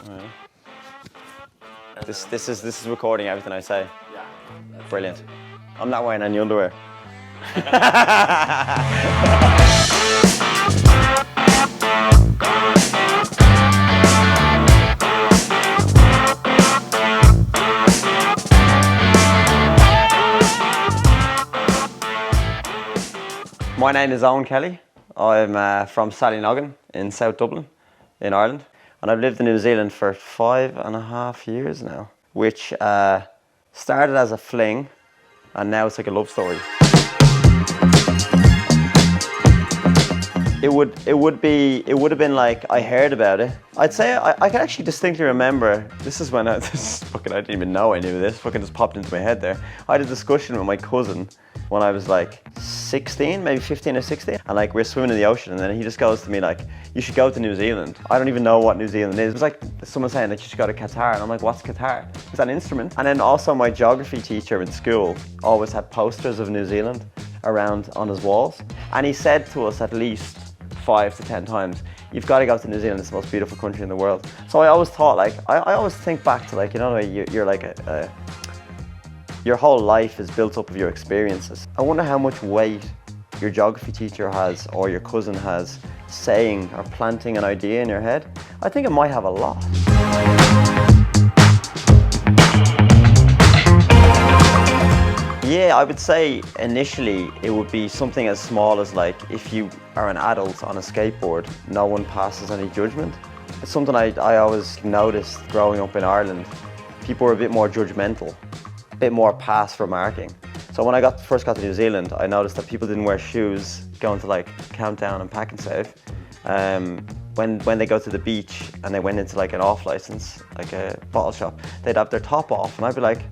Right. This is recording everything I say. Yeah. Brilliant. I'm not wearing any underwear. My name is Eoin Kelly. I'm from Sallynoggin in South Dublin in Ireland, and I've lived in New Zealand for 5.5 years now, which started as a fling and now it's like a love story. It would have been like I heard about it. I'd say I can actually distinctly remember. This is when I didn't even know I knew this. Fucking just popped into my head there. I had a discussion with my cousin when I was like 16, maybe 15 or 16, and like we're swimming in the ocean, and then he just goes to me like, "You should go to New Zealand." I don't even know what New Zealand is. It was like someone saying like you should go to Qatar, and I'm like, "What's Qatar? Is that an instrument?" And then also my geography teacher in school always had posters of New Zealand around on his walls, and he said to us at least 5 to 10 times, "You've got to go to New Zealand. It's the most beautiful country in the world." So I always thought, like, I always think back to like, you know, you're like your whole life is built up of your experiences. I wonder how much weight your geography teacher has or your cousin has saying or planting an idea in your head. I think it might have a lot. Yeah, I would say initially it would be something as small as like if you are an adult on a skateboard, no one passes any judgment. It's something I always noticed growing up in Ireland. People were a bit more judgmental, a bit more past remarking. So when I first got to New Zealand, I noticed that people didn't wear shoes going to like Countdown and Pack and Save. When they go to the beach and they went into like an off license, like a bottle shop, they'd have their top off, and I'd be like,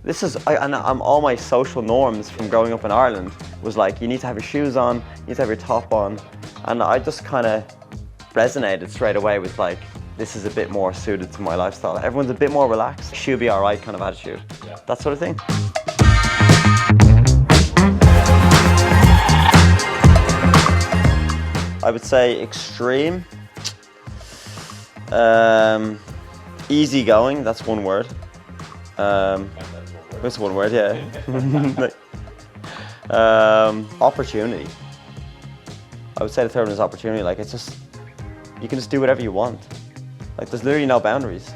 all my social norms from growing up in Ireland was like, you need to have your shoes on, you need to have your top on, and I just kind of resonated straight away with like, this is a bit more suited to my lifestyle. Everyone's a bit more relaxed, she'll be all right kind of attitude, yeah. That sort of thing. I would say extreme, easygoing, that's one word. That's one word, yeah. Opportunity. I would say the third one is opportunity. Like, it's just, you can just do whatever you want. Like, there's literally no boundaries.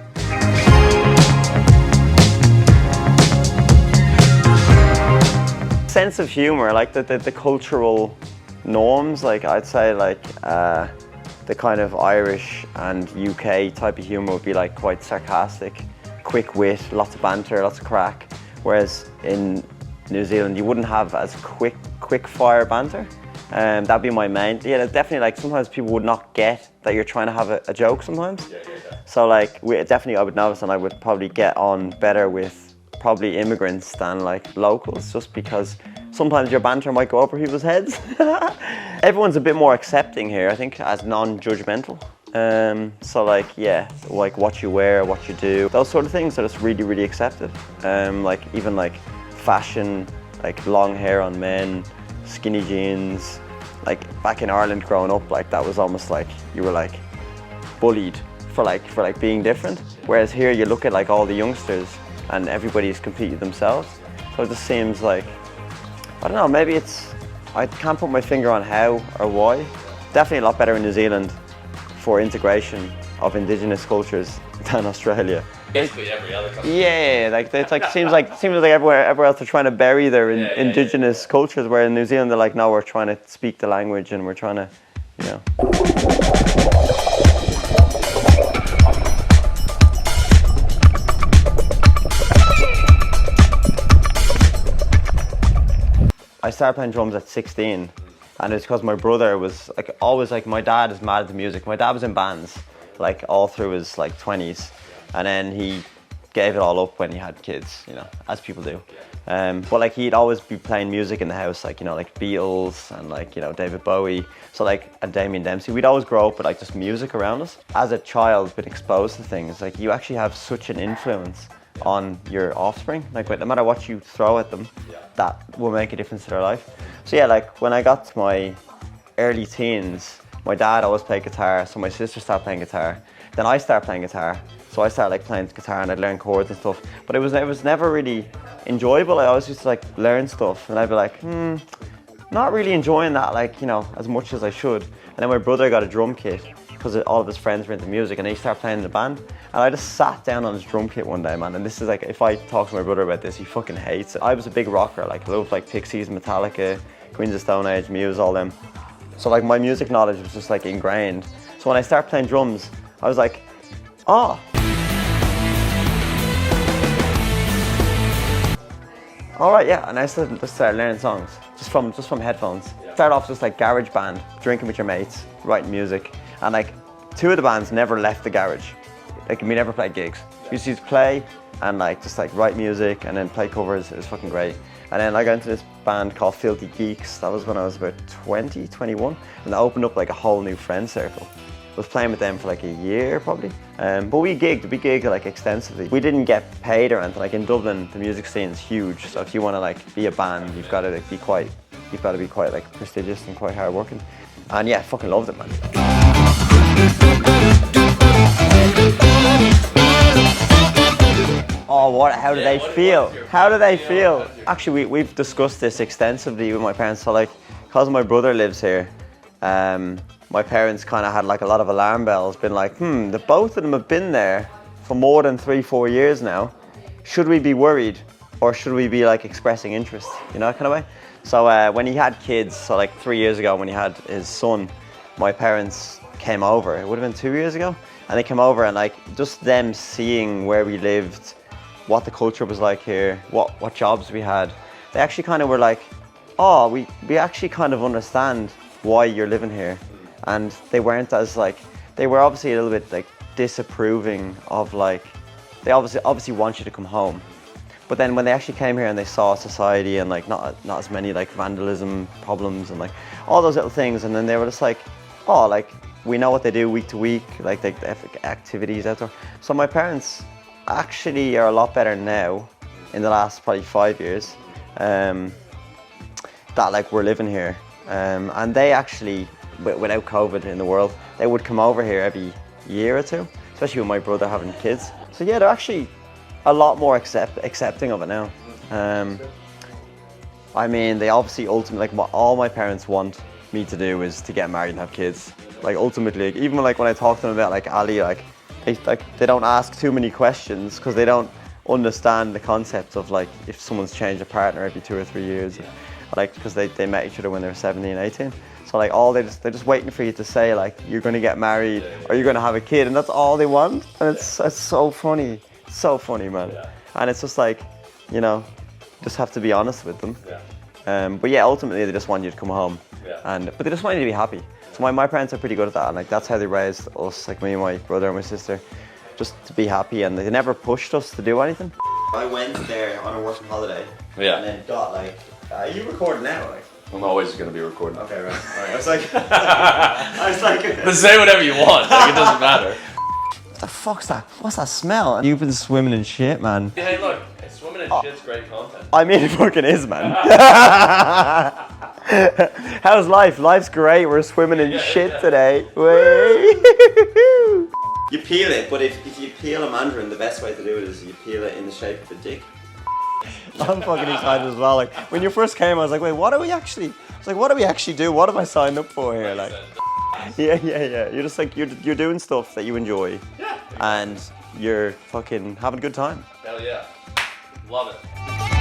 Sense of humor, like the cultural norms, like I'd say like the kind of Irish and UK type of humor would be like quite sarcastic, quick wit, lots of banter, lots of crack. Whereas in New Zealand, you wouldn't have as quick fire banter. That'd be my main. Yeah, definitely. Like sometimes people would not get that you're trying to have a joke sometimes. Yeah. So like, I would notice, and I would probably get on better with probably immigrants than like locals, just because sometimes your banter might go over people's heads. Everyone's a bit more accepting here, I think, as non-judgmental. So like, yeah, like what you wear, what you do, those sort of things are just really, really accepted. Like even like fashion, like long hair on men, skinny jeans. Like back in Ireland growing up, like that was almost like you were like bullied for being different. Whereas here you look at like all the youngsters and everybody's completely themselves. So it just seems like, I don't know, maybe it's, I can't put my finger on how or why. Definitely a lot better in New Zealand for integration of indigenous cultures than Australia. Basically every other country. Yeah, like it's like seems like everywhere else they're trying to bury their indigenous cultures, where in New Zealand they're like, no, we're trying to speak the language and we're trying to, you know. I started playing drums at 16. And it's because my brother was like always like, my dad is mad at the music. My dad was in bands like all through his like 20s, and then he gave it all up when he had kids, you know, as people do. But like he'd always be playing music in the house, like, you know, like Beatles and like, you know, David Bowie. So like, and Damien Dempsey. We'd always grow up with like just music around us. As a child, been exposed to things, like you actually have such an influence on your offspring. Like no matter what you throw at them, that will make a difference to their life. So yeah, like when I got to my early teens, my dad always played guitar, so my sister started playing guitar. then I start playing guitar. So I started like playing guitar and I'd learn chords and stuff. But it was never really enjoyable. I always used to like learn stuff and I'd be like, not really enjoying that, like, you know, as much as I should. And then my brother got a drum kit because all of his friends were into music and he started playing in the band. And I just sat down on his drum kit one day, man. And this is like, if I talk to my brother about this, he fucking hates it. I was a big rocker, like I loved like Pixies, Metallica, Queens of Stone Age, Muse, all them. So like my music knowledge was just like ingrained. So when I started playing drums, I was like, oh. All right, yeah, and I started learning songs just from headphones. Started off just like garage band, drinking with your mates, writing music, and like 2 of the bands never left the garage. Like we never played gigs. We used to play and like just like write music and then play covers. It was fucking great. And then I got into this band called Filthy Geeks. That was when I was about 20, 21, and that opened up like a whole new friend circle. I was playing with them for like a year probably. But we gigged like extensively. We didn't get paid or anything. Like in Dublin, the music scene is huge. So if you want to like be a band, you've got to be quite like prestigious and quite hardworking. And yeah, fucking loved it, man. Oh, what? How do they feel? How do they feel? Actually, we've discussed this extensively with my parents. So like, because my brother lives here, my parents kind of had like a lot of alarm bells, been like, the both of them have been there for more than 3-4 years now. Should we be worried or should we be like expressing interest, you know, that kind of way? So when he had kids, so like 3 years ago when he had his son, my parents came over. It would have been 2 years ago. And they came over and like just them seeing where we lived, what the culture was like here, what jobs we had. They actually kind of were like, oh, we actually kind of understand why you're living here. And they weren't as like, they were obviously a little bit like disapproving of like, they obviously want you to come home. But then when they actually came here and they saw society and like not as many like vandalism problems and like all those little things, and then they were just like, oh, like we know what they do week to week, like the activities out there. So my parents actually are a lot better now in the last probably 5 years that like we're living here. And they actually, without COVID in the world, they would come over here every year or two, especially with my brother having kids. So yeah, they're actually a lot more accepting of it now. I mean, they obviously ultimately, like all my parents want me to do is to get married and have kids. Like ultimately, like, even like when I talk to them about like Ali, like they don't ask too many questions because they don't understand the concept of like if someone's changed a partner every 2 or 3 years, like because they met each other when they were 17, 18. So like they're just waiting for you to say like you're going to get married or you're going to have a kid, and that's all they want. And it's so funny. So funny, man. Yeah. And it's just like, you know, just have to be honest with them. Yeah. But yeah, ultimately they just want you to come home. Yeah. But they just want you to be happy. So my parents are pretty good at that, and like that's how they raised us, like me and my brother and my sister, just to be happy, and they never pushed us to do anything. I went there on a working holiday. Yeah. And then got like, are you recording now? Like? I'm always going to be recording. Okay, right. All right. I was like, but say whatever you want. Like it doesn't matter. What the fuck's that? What's that smell? You've been swimming in shit, man. Hey, look, swimming in shit's great content. I mean, it fucking is, man. How's life? Life's great. We're swimming in shit today. You peel it, but if you peel a mandarin, the best way to do it is you peel it in the shape of a dick. I'm fucking excited as well. Like when you first came, I was like, wait, what do we actually? I was like, what do we actually do? What have I signed up for here? Like. Yeah. You're just like you're doing stuff that you enjoy, and you're fucking having a good time. Hell yeah, love it.